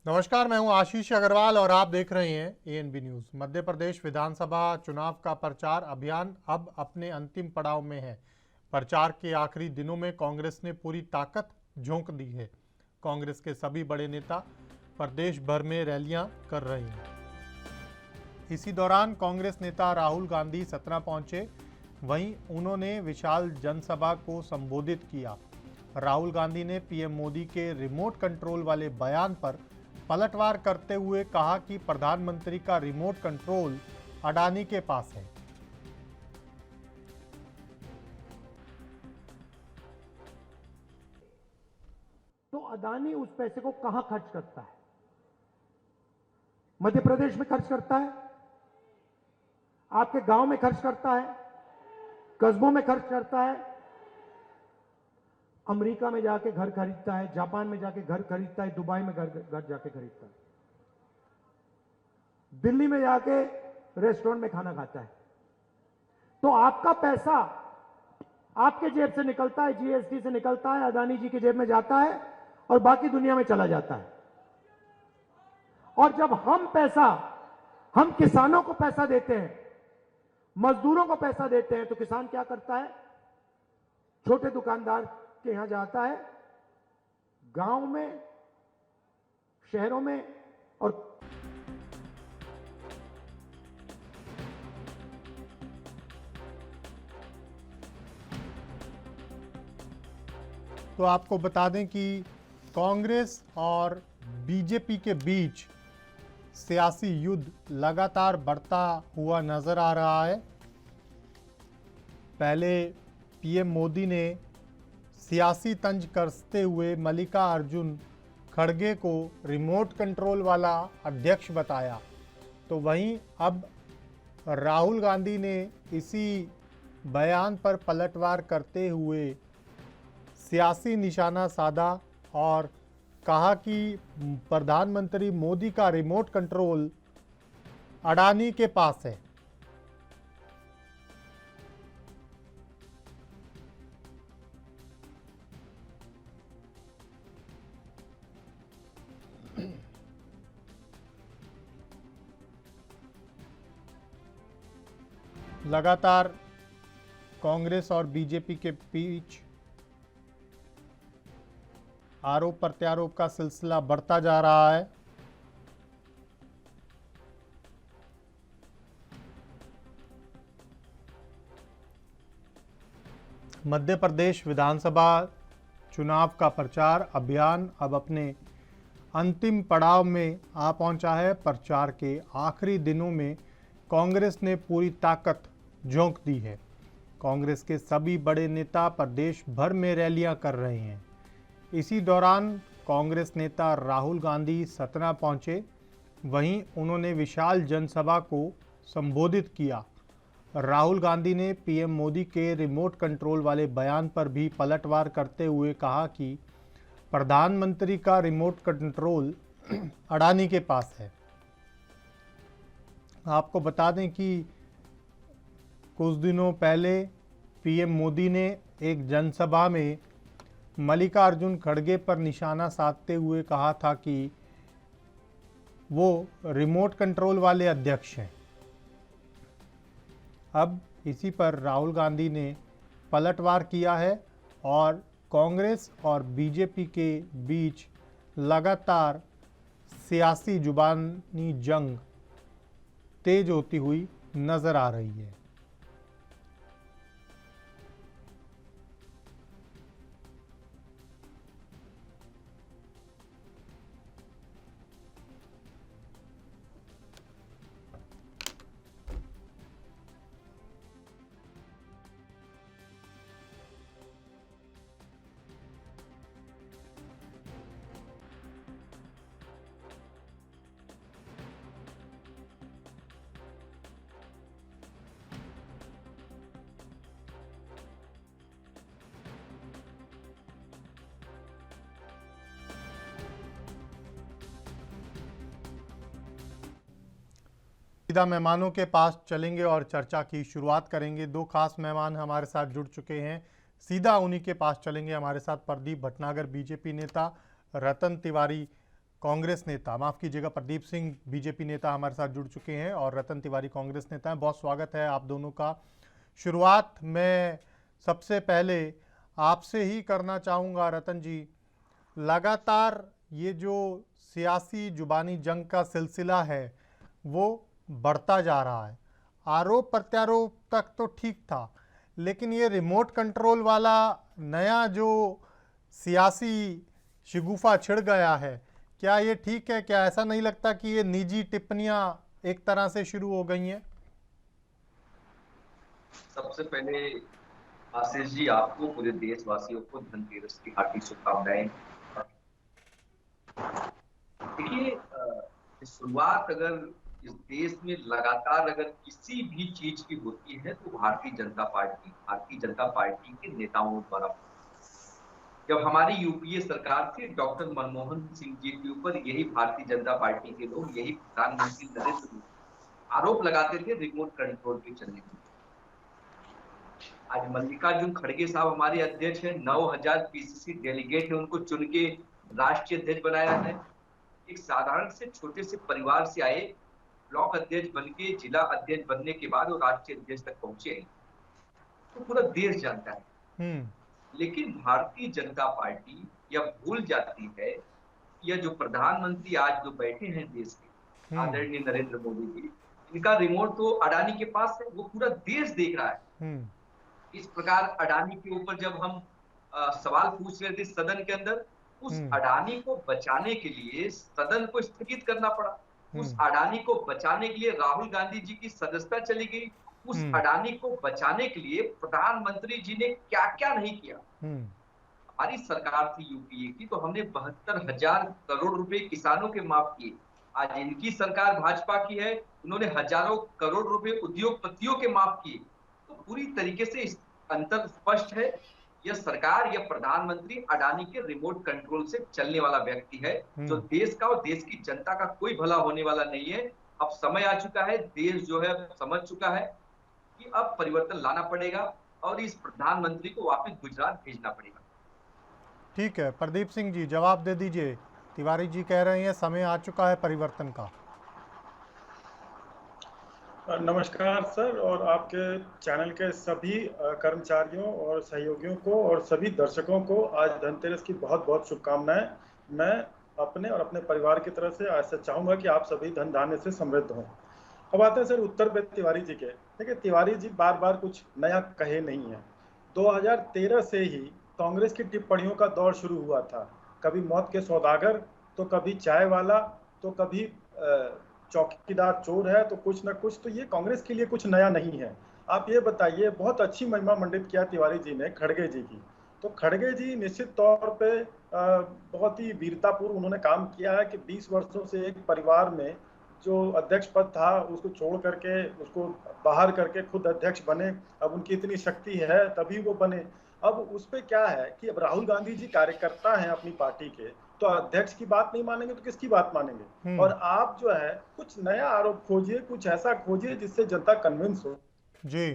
नमस्कार, मैं हूं आशीष अग्रवाल और आप देख रहे हैं एएनबी न्यूज। मध्य प्रदेश विधानसभा चुनाव का प्रचार अभियान अब अपने अंतिम पड़ाव में है। प्रचार के आखिरी दिनों में कांग्रेस ने पूरी ताकत झोंक दी है। कांग्रेस के सभी बड़े नेता प्रदेश भर में रैलियां कर रहे हैं। इसी दौरान कांग्रेस नेता राहुल गांधी सतना पहुंचे। वहीं उन्होंने विशाल जनसभा को संबोधित किया। राहुल गांधी ने पीएम मोदी के रिमोट कंट्रोल वाले बयान पर पलटवार करते हुए कहा कि प्रधानमंत्री का रिमोट कंट्रोल अडानी के पास है। तो अदानी उस पैसे को कहां खर्च करता है? मध्य प्रदेश में खर्च करता है, आपके गांव में खर्च करता है, कस्बों में खर्च करता है, अमेरिका में जाके घर खरीदता है, जापान में जाके घर खरीदता है, दुबई में घर जाके खरीदता है, दिल्ली में जाके रेस्टोरेंट में खाना खाता है। तो आपका पैसा आपके जेब से निकलता है, जीएसटी से निकलता है, अदानी जी की जेब में जाता है और बाकी दुनिया में चला जाता है। और जब हम किसानों को पैसा देते हैं, मजदूरों को पैसा देते हैं, तो किसान क्या करता है? छोटे दुकानदार के यहां जाता है, गांव में, शहरों में और तो आपको बता दें कि कांग्रेस और बीजेपी के बीच सियासी युद्ध लगातार बढ़ता हुआ नजर आ रहा है। पहले पीएम मोदी ने सियासी तंज कसते हुए मल्लिकार्जुन खड़गे को रिमोट कंट्रोल वाला अध्यक्ष बताया, तो वहीं अब राहुल गांधी ने इसी बयान पर पलटवार करते हुए सियासी निशाना साधा और कहा कि प्रधानमंत्री मोदी का रिमोट कंट्रोल अडानी के पास है। लगातार कांग्रेस और बीजेपी के बीच आरोप प्रत्यारोप का सिलसिला बढ़ता जा रहा है। मध्य प्रदेश विधानसभा चुनाव का प्रचार अभियान अब अपने अंतिम पड़ाव में आ पहुंचा है। प्रचार के आखिरी दिनों में कांग्रेस ने पूरी ताकत झोंक दी है। कांग्रेस के सभी बड़े नेता प्रदेश भर में रैलियां कर रहे हैं। इसी दौरान कांग्रेस नेता राहुल गांधी सतना पहुंचे। वहीं उन्होंने विशाल जनसभा को संबोधित किया। राहुल गांधी ने पीएम मोदी के रिमोट कंट्रोल वाले बयान पर भी पलटवार करते हुए कहा कि प्रधानमंत्री का रिमोट कंट्रोल अडानी के पास है। आपको बता दें कि कुछ दिनों पहले पीएम मोदी ने एक जनसभा में मल्लिकार्जुन खड़गे पर निशाना साधते हुए कहा था कि वो रिमोट कंट्रोल वाले अध्यक्ष हैं। अब इसी पर राहुल गांधी ने पलटवार किया है और कांग्रेस और बीजेपी के बीच लगातार सियासी जुबानी जंग तेज होती हुई नजर आ रही है। सीधा मेहमानों के पास चलेंगे और चर्चा की शुरुआत करेंगे। दो खास मेहमान हमारे साथ जुड़ चुके हैं, सीधा उन्हीं के पास चलेंगे। हमारे साथ प्रदीप भटनागर बीजेपी नेता, रतन तिवारी कांग्रेस नेता, माफ़ कीजिएगा प्रदीप सिंह बीजेपी नेता हमारे साथ जुड़ चुके हैं और रतन तिवारी कांग्रेस नेता हैं। बहुत स्वागत है आप दोनों का। शुरुआत मैं सबसे पहले आपसे ही करना चाहूँगा रतन जी। लगातार ये जो सियासी जुबानी जंग का सिलसिला है वो बढ़ता जा रहा है। आरोप प्रत्यारोप तक तो ठीक था, लेकिन ये रिमोट कंट्रोल वाला नया जो सियासी शिगुफा छिड़ गया है, क्या ये ठीक है? क्या ऐसा नहीं लगता कि ये निजी टिप्पणियां एक तरह से शुरू हो गई हैं? सबसे पहले आशीष जी, आपको पूरे देशवासियों को धनतेरस की हार्दिक शुभकामनाएं। देखिए, शुरुआत अगर इस देश में लगातार अगर किसी भी चीज की होती है तो भारतीय जनता पार्टी के नेताओं द्वारा। जब हमारी यूपीए सरकार थी, डॉक्टर मनमोहन सिंह जी के ऊपर यही भारतीय जनता पार्टी के लोग, यही प्रधानमंत्री नरेंद्र मोदी आरोप लगाते थे रिमोट कंट्रोल के चलने में। आज मल्लिकार्जुन खड़गे साहब हमारे अध्यक्ष हैं, 9000 पीसीसी डेलीगेट है, उनको चुन के राष्ट्रीय अध्यक्ष बनाया है। एक साधारण से छोटे से परिवार से आए, ब्लॉक अध्यक्ष बन के जिला अध्यक्ष बनने के बाद वो राष्ट्रीय अध्यक्ष तक पहुंचे हैं, तो पूरा देश जानता है। लेकिन भारतीय जनता पार्टी यह भूल जाती है, यह जो प्रधानमंत्री आज जो बैठे हैं देश के, आदरणीय नरेंद्र मोदी जी, इनका रिमोट तो अडानी के पास है, वो पूरा देश देख रहा है। इस प्रकार अडानी के ऊपर जब हम सवाल पूछ रहे थे सदन के अंदर, उस अडानी को बचाने के लिए सदन को स्थगित करना पड़ा। उस अडानी को बचाने के लिए राहुल गांधी जी की सदस्यता चली गई। उस अडानी को बचाने के लिए प्रधानमंत्री जी ने क्या क्या नहीं किया। हमारी सरकार थी यूपीए की, तो हमने 72,000 करोड़ रुपए किसानों के माफ किए। आज इनकी सरकार भाजपा की है, उन्होंने हजारों करोड़ रुपए उद्योगपतियों के माफ किए। तो पूरी तरीके से अंतर स्पष्ट है, यह सरकार, यह प्रधानमंत्री अडानी के रिमोट कंट्रोल से चलने वाला व्यक्ति है, जो देश का और देश की जनता का कोई भला होने वाला नहीं है। अब समय आ चुका है, देश जो है समझ चुका है कि अब परिवर्तन लाना पड़ेगा और इस प्रधानमंत्री को वापस गुजरात भेजना पड़ेगा। ठीक है, प्रदीप सिंह जी जवाब दे दीजिए। तिवारी जी कह रहे हैं समय आ चुका है परिवर्तन का। नमस्कार सर, और आपके चैनल के सभी कर्मचारियों और सहयोगियों को और सभी दर्शकों को आज धनतेरस की बहुत बहुत शुभकामनाएं। मैं अपने और अपने परिवार की तरफ से आज से चाहूँगा कि आप सभी धन धान्य से समृद्ध हों। अब आते हैं सर उत्तर पे तिवारी जी के। देखिए, तिवारी जी बार बार कुछ नया कहे नहीं है। 2013 से ही कांग्रेस की टिप्पणियों का दौर शुरू हुआ था। कभी मौत के सौदागर, तो कभी चाय वाला, तो कभी चौकीदार चोर है, तो कुछ ना कुछ। तो ये कांग्रेस के लिए कुछ नया नहीं है। आप ये बताइए, बहुत अच्छी महिमा मंडित किया तिवारी जी ने खड़गे जी की। तो खड़गे जी निश्चित तौर पे बहुत ही वीरतापूर्व उन्होंने काम किया है कि 20 वर्षों से एक परिवार में जो अध्यक्ष पद था उसको छोड़ करके, उसको बाहर करके खुद अध्यक्ष बने। अब उनकी इतनी शक्ति है तभी वो बने। अब उस पे क्या है कि अब राहुल गांधी जी कार्यकर्ता हैं अपनी पार्टी के, तो अध्यक्ष की बात नहीं मानेंगे तो किसकी बात मानेंगे। और आप जो है कुछ नया आरोप खोजिए, कुछ ऐसा खोजिए जिससे जनता कन्विंस हो जी।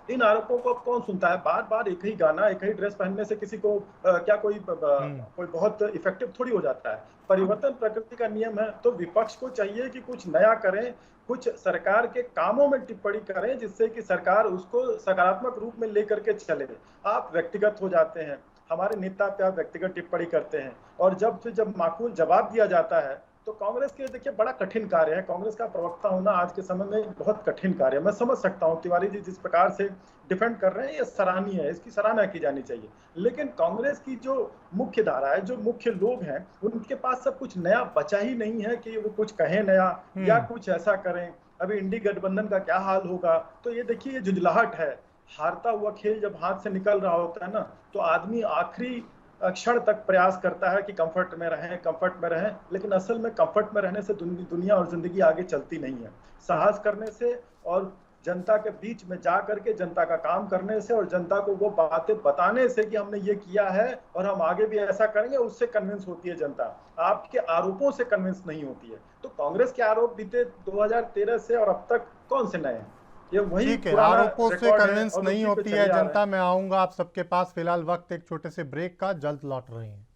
इन आरोपों को अब कौन सुनता है? बार बार एक ही गाना, एक ही ड्रेस पहनने से किसी को क्या कोई बहुत इफेक्टिव थोड़ी हो जाता है। परिवर्तन प्रकृति का नियम है। तो विपक्ष को चाहिए कि कुछ नया करें, कुछ सरकार के कामों में टिप्पणी करें जिससे कि सरकार उसको सकारात्मक रूप में लेकर के चले। आप व्यक्तिगत हो जाते हैं, हमारे नेता पे आप व्यक्तिगत टिप्पणी करते हैं, और जब माकूल जवाब दिया जाता है तो कांग्रेस के देखिए बड़ा कठिन कार्य है। कांग्रेस का प्रवक्ता होना आज के समय में बहुत कठिन कार्य है। मैं समझ सकता हूं तिवारी जी जिस प्रकार से डिफेंड कर रहे हैं, ये सराहनीय है, इसकी सराहना की जानी चाहिए। लेकिन कांग्रेस की जो मुख्य धारा है, जो मुख्य लोग हैं, उनके पास सब कुछ नया बचा ही नहीं है कि वो कुछ कहें नया या कुछ ऐसा करें। अभी इंडी गठबंधन का क्या हाल होगा, तो ये देखिए ये जुझलाहट है। हारता हुआ खेल जब हाथ से निकल रहा होता है ना, तो आदमी आखिरी क्षण तक प्रयास करता है कि कंफर्ट में रहें, लेकिन असल में कंफर्ट में रहने से दुनिया और जिंदगी आगे चलती नहीं है। साहस करने से और जनता के बीच में जा करके जनता का काम करने से और जनता को वो बातें बताने से कि हमने ये किया है और हम आगे भी ऐसा करेंगे, उससे कन्विंस होती है जनता। आपके आरोपों से कन्विंस नहीं होती है। तो कांग्रेस के आरोप बीते 2013 से और अब तक कौन से नए हैं? ये वही ठीक है, आरोपों से कन्विंस नहीं होती है जनता। मैं आऊंगा आप सबके पास। फिलहाल वक्त एक छोटे से ब्रेक का, जल्द लौट रहे हैं।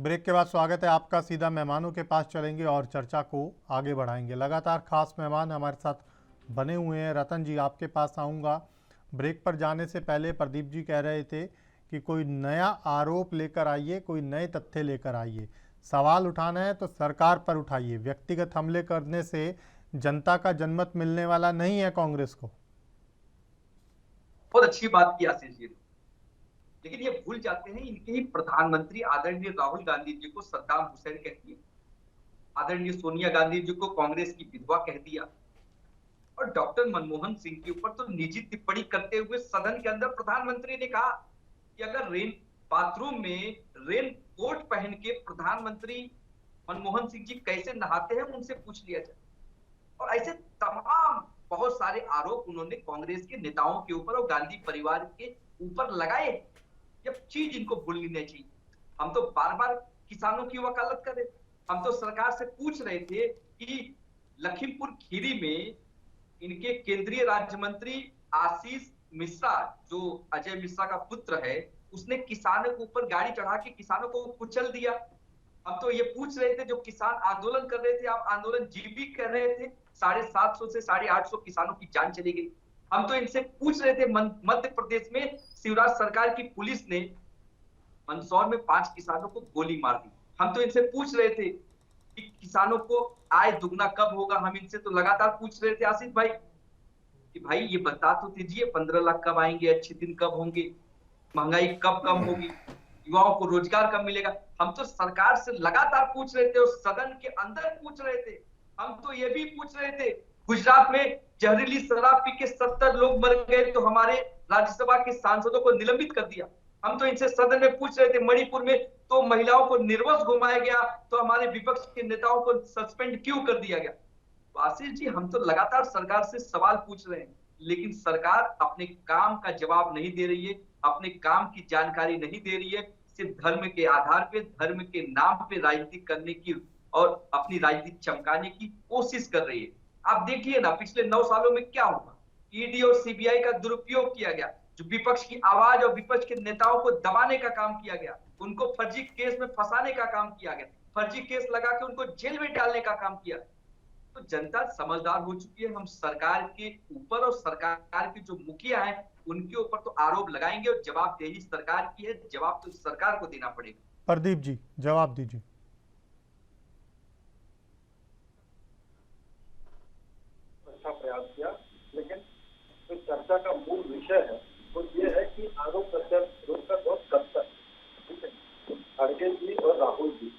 ब्रेक के बाद स्वागत है आपका। सीधा मेहमानों के पास चलेंगे और चर्चा को आगे बढ़ाएंगे। लगातार खास मेहमान हमारे साथ बने हुए हैं। रतन जी, आपके पास आऊँगा। ब्रेक पर जाने से पहले प्रदीप जी कह रहे थे कि कोई नया आरोप लेकर आइए, कोई नए तथ्य लेकर आइए। सवाल उठाना है तो सरकार पर उठाइए। व्यक्तिगत हमले करने से जनता का जनमत मिलने वाला नहीं है कांग्रेस को। बहुत अच्छी बात की आशीष जी, लेकिन ये भूल जाते हैं इनके ही प्रधानमंत्री आदरणीय राहुल गांधी जी को सद्दाम हुसैन कह दिया, आदरणीय सोनिया गांधी जी को कांग्रेस की विधवा कह दिया, और डॉक्टर मनमोहन सिंह के ऊपर तो निजी टिप्पणी करते हुए सदन के अंदर प्रधानमंत्री ने कहा कि अगर बाथरूम में रेन कोट पहन के प्रधानमंत्री मनमोहन सिंह जी कैसे नहाते हैं उनसे पूछ लिया जाए। और ऐसे तमाम बहुत सारे आरोप उन्होंने कांग्रेस के नेताओं के ऊपर और गांधी परिवार के ऊपर लगाए। ये चीज इनको भूलनी नहीं चाहिए। हम तो बार बार किसानों की वकालत कर रहे थे, हम तो सरकार से पूछ रहे थे कि लखीमपुर खीरी में इनके केंद्रीय राज्य मंत्री आशीष मिश्रा, जो अजय मिश्रा का पुत्र है, उसने किसानों के ऊपर गाड़ी चढ़ा के किसानों को कुचल दिया। हम तो ये पूछ रहे थे, जो किसान आंदोलन कर रहे थे, आप आंदोलन जीबी कर रहे थे, 750 से 850 किसानों की जान चली गई। हम तो इनसे पूछ रहे थे, मध्य प्रदेश में शिवराज सरकार की पुलिस ने मंदसौर में 5 किसानों को गोली मार दी। हम तो इनसे पूछ रहे थे कि किसानों को आय दुगना कब होगा। हम इनसे तो लगातार पूछ रहे थे आशीष भाई कि भाई ये बता तो दीजिए 15 लाख कब आएंगे, अच्छे दिन कब होंगे, महंगाई कब कम होगी, युवाओं को रोजगार कब मिलेगा। हम तो सरकार से लगातार पूछ रहे थे और सदन के अंदर पूछ रहे थे। हम तो ये भी पूछ रहे थे, गुजरात में जहरीली शराब पी के 70 लोग मर गए तो हमारे राज्यसभा के सांसदों को निलंबित कर दिया। हम तो इनसे सदन में पूछ रहे थे, मणिपुर में तो महिलाओं को निर्वस्त्र घुमाया गया तो हमारे विपक्ष के नेताओं को सस्पेंड क्यों कर दिया गया। तो आशीष जी, हम तो लगातार सरकार से सवाल पूछ रहे हैं, लेकिन सरकार अपने काम का जवाब नहीं दे रही है, अपने काम की जानकारी नहीं दे रही है। सिर्फ धर्म के आधार पे, धर्म के नाम पे राजनीति करने की और अपनी राजनीति चमकाने की कोशिश कर रही है। आप देखिए ना, पिछले 9 सालों में क्या हुआ। ईडी और सीबीआई का दुरुपयोग किया गया, जो विपक्ष की आवाज और विपक्ष के नेताओं को दबाने का काम किया गया, उनको फर्जी केस में फंसाने का काम किया गया, फर्जी केस लगा के उनको जेल में डालने का काम किया। तो जनता समझदार हो चुकी है। हम सरकार के ऊपर और सरकार के जो मुखिया हैं उनके ऊपर तो आरोप लगाएंगे और जवाबदेही सरकार की है, जवाब तो सरकार को देना पड़ेगा। प्रदीप जी, जवाब दीजिए। अच्छा प्रयास किया, लेकिन जो चर्चा का मूल विषय है वो ये है कि आरोप प्रत्यारोप का बहुत कब तक, ठीक है। खड़गे जी और राहुल जी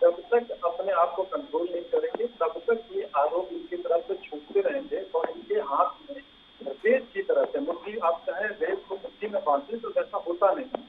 जब तक अपने आप को कंट्रोल नहीं करेंगे तब तक ये आरोप इनकी तरफ से छूटते रहेंगे और इनके हाथ में रेत की तरह से मुट्ठी, आप चाहे रेत को मुट्ठी में बांधे तो वैसा होता नहीं,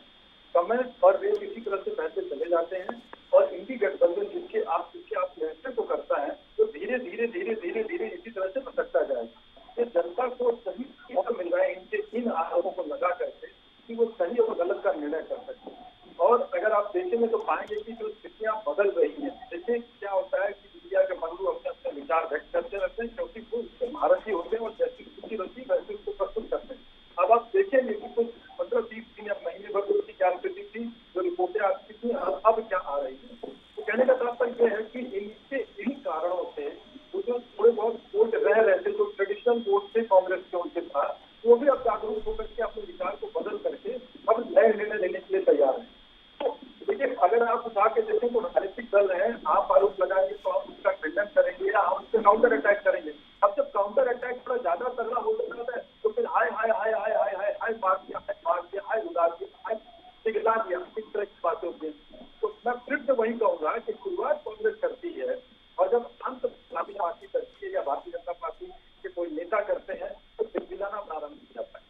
समय और रेत इसी तरह से बहते चले जाते हैं। और इंडी गठबंधन जिसके आप नेतृत्व को करता है तो धीरे धीरे धीरे धीरे धीरे इसी तरह से भटकता जाएगा। ये जनता को सही मौका मिल रहा है इनके इन आरोपों को लगा करके कि वो सही और गलत का निर्णय कर सकते हैं। और अगर आप देखेंगे तो पाएंगे कि जो स्थितियां बदल रही हैं, जैसे क्या होता है कि मीडिया के बंधु अपने अपने विचार व्यक्त करते रहते हैं क्योंकि वो भारतीय होते हैं और जैसी स्थिति रहती है वैसे उसको प्रस्तुत करते हैं। अब आप देखेंगे कि कुछ 15-20 दिन या महीने भर उसकी क्या स्थिति थी, जो रिपोर्टें आती थी, अब क्या आ रही है। तो कहने का तात्पर्य यह है कि इनके इन कारणों से वो जो थोड़े बहुत वोट रह रहे थे, जो ट्रेडिशनल वोट थे कांग्रेस के उनके साथ, वो भी अब जागरूक होकर के अपने विचार को बदल करके अब नए निर्णय लेने के लिए तैयार है। देखिए, अगर आप उठा के देखें तो राजनीतिक दल है, आप आरोप लगाएंगे तो आप उसका खंडन करेंगे या आप उससे काउंटर अटैक करेंगे। अब जब काउंटर अटैक थोड़ा ज्यादा तगड़ा हो जाता है तो फिर हाय हाय हाय हाय हाय हाय हाय मार दिया, हाय उदार दिया, हाय पिघला दिया, इस तरह की बातें होती हैं। तो मैं फिर से वही कहूंगा कि शुरुआत कांग्रेस करती है और जब अंत पार्टी करती है या भारतीय जनता पार्टी के कोई नेता करते हैं तो दिलाना प्रारंभ किया जाता है।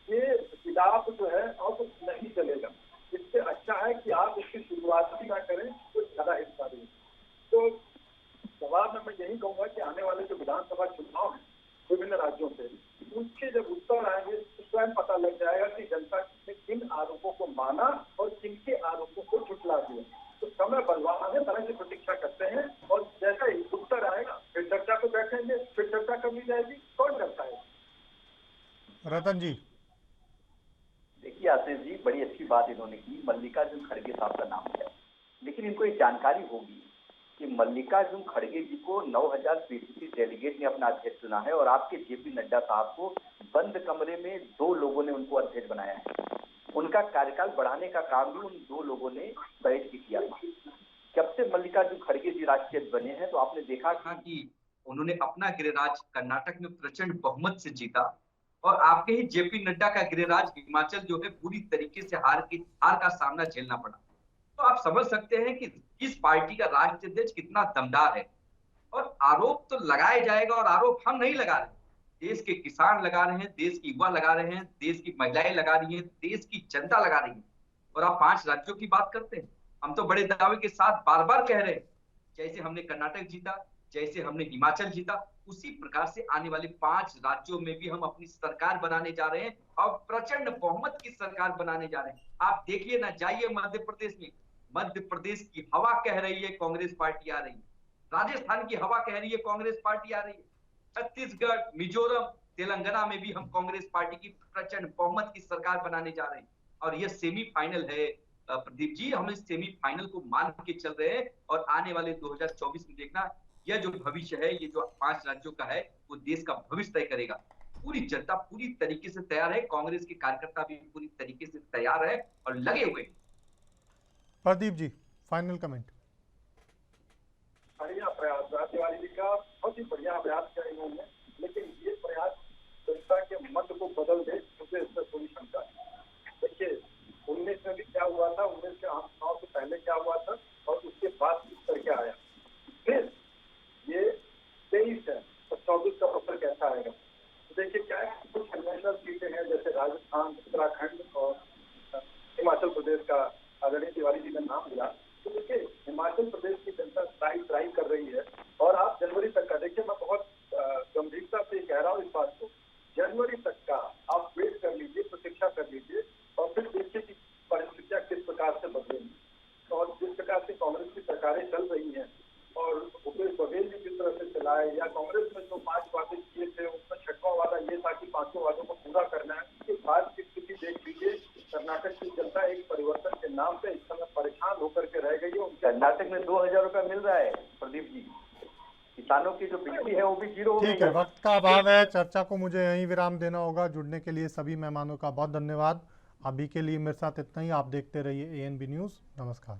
ये खिलाफ जो है अब नहीं चलेगा। इससे अच्छा है कि आप इसकी शुरुआत ही ना करें तो ज्यादा हिस्सा दें। तो जवाब में मैं यही कहूंगा कि आने वाले जो विधानसभा चुनाव हैं विभिन्न राज्यों से, उसके जब उत्तर आएंगे तो स्वयं पता लग जाएगा कि जनता ने किन आरोपों को माना और किनके आरोपों को झुठला दिया। तो समय बलवान है, तरह की प्रतीक्षा करते हैं और जैसा ही उत्तर आएगा फिर चर्चा को बैठेंगे, फिर चर्चा कर ली जाएगी। कौन करता है? रतन जी, देखिए आशीष जी, बड़ी अच्छी बात इन्होंने की, मल्लिकार्जुन खड़गे साहब का नाम है। लेकिन इनको एक जानकारी होगी कि मल्लिकार्जुन खड़गे जी को 9000 पीसीसी डेलीगेट ने अपना अध्यक्ष चुना है और आपके जेपी नड्डा साहब को बंद कमरे में 2 लोगों ने उनको अध्यक्ष बनाया है। उनका कार्यकाल बढ़ाने का काम भी उन 2 लोगों ने बैठ के किया था। जब से मल्लिकार्जुन खड़गे जी राष्ट्रीय अध्यक्ष बने हैं तो आपने देखा कि उन्होंने अपना गृहराज कर्नाटक में प्रचंड बहुमत से जीता और आपके ही जेपी नड्डा का गृहराज हिमाचल जो है पूरी तरीके से हार का सामना झेलना पड़ा। तो आप समझ सकते हैं कि इस पार्टी का राष्ट्रीय अध्यक्ष कितना दमदार है। और आरोप तो लगाया जाएगा और आरोप हम नहीं लगा रहे, देश के किसान लगा रहे हैं, देश की युवा लगा रहे हैं, देश की महिलाएं लगा रही हैं, देश की जनता लगा रही है। और आप 5 राज्यों की बात करते हैं, हम तो बड़े दावे के साथ बार बार कह रहे हैं, जैसे हमने कर्नाटक जीता, जैसे हमने हिमाचल जीता, उसी प्रकार से आने वाले 5 राज्यों में भी हम अपनी सरकार बनाने जा रहे हैं और प्रचंड बहुमत की सरकार बनाने जा रहे हैं। आप देखिए ना, जाइए मध्य प्रदेश में, मध्य प्रदेश की हवा कह रही है कांग्रेस पार्टी आ रही है, राजस्थान की हवा कह रही है कांग्रेस पार्टी आ रही है, छत्तीसगढ़, मिजोरम, तेलंगाना में भी हम कांग्रेस पार्टी की प्रचंड बहुमत की सरकार बनाने जा रहे हैं। और यह सेमीफाइनल है प्रदीप जी, हम इस सेमीफाइनल को मान के चल रहे हैं और आने वाले 2024 में देखना, यह जो भविष्य है, ये जो 5 राज्यों का है, वो देश का भविष्य तय करेगा। पूरी जनता पूरी तरीके से तैयार है, कांग्रेस के कार्यकर्ता भी पूरी तरीके से तैयार है और लगे हुए हैं। Pradeep ji, final comment. बढ़िया प्रयास राज्यवाली जी का, बहुत ही बढ़िया प्रयास किया इन्होंने, लेकिन ये प्रयास जनता के मत को बदल दे, मुझे इससे थोड़ी शंका है। देखिए 19 में भी क्या हुआ था, 19 के आम चुनाव से पहले क्या हुआ था और उसके बाद किस तरह क्या आया, फिर ये 23 है तो 24 का अवसर कैसा आएगा। तो देखिए क्या है, कुछ कन्वेंशनल सीटें हैं जैसे राजस्थान, उत्तराखंड और हिमाचल प्रदेश का आदरणीय तिवारी जी ने नाम लिया। तो देखिए हिमाचल प्रदेश की जनता ट्राई कर रही है और आप जनवरी तक का देखिए, मैं बहुत गंभीरता से कह रहा हूँ इस बात को, जनवरी तक का आप वेट कर लीजिए, प्रतीक्षा कर लीजिए और फिर देखिए कि परिस्थितियां किस प्रकार से बदलेंगी। और जिस प्रकार से कांग्रेस की सरकारें चल रही हैं और भूपेश बघेल जी किस तरह से चलाए, या कांग्रेस में जो 5 वादे किए थे उसमें 6वां वादा ये था कि 5 वादों को पूरा करना है। उसके बाद की स्थिति देख लीजिए, कर्नाटक की जनता एक परिवर्तन के नाम पे इस समय परेशान होकर के रह गई है। कर्नाटक में 2000 रुपया मिल रहा है प्रदीप जी, किसानों की जो बिजली है वो भी 0 हो गई ठीक है, वक्त का अभाव है, चर्चा को मुझे यहीं विराम देना होगा। जुड़ने के लिए सभी मेहमानों का बहुत धन्यवाद। अभी के लिए मेरे साथ इतना ही। आप देखते रहिए ANB न्यूज़। नमस्कार।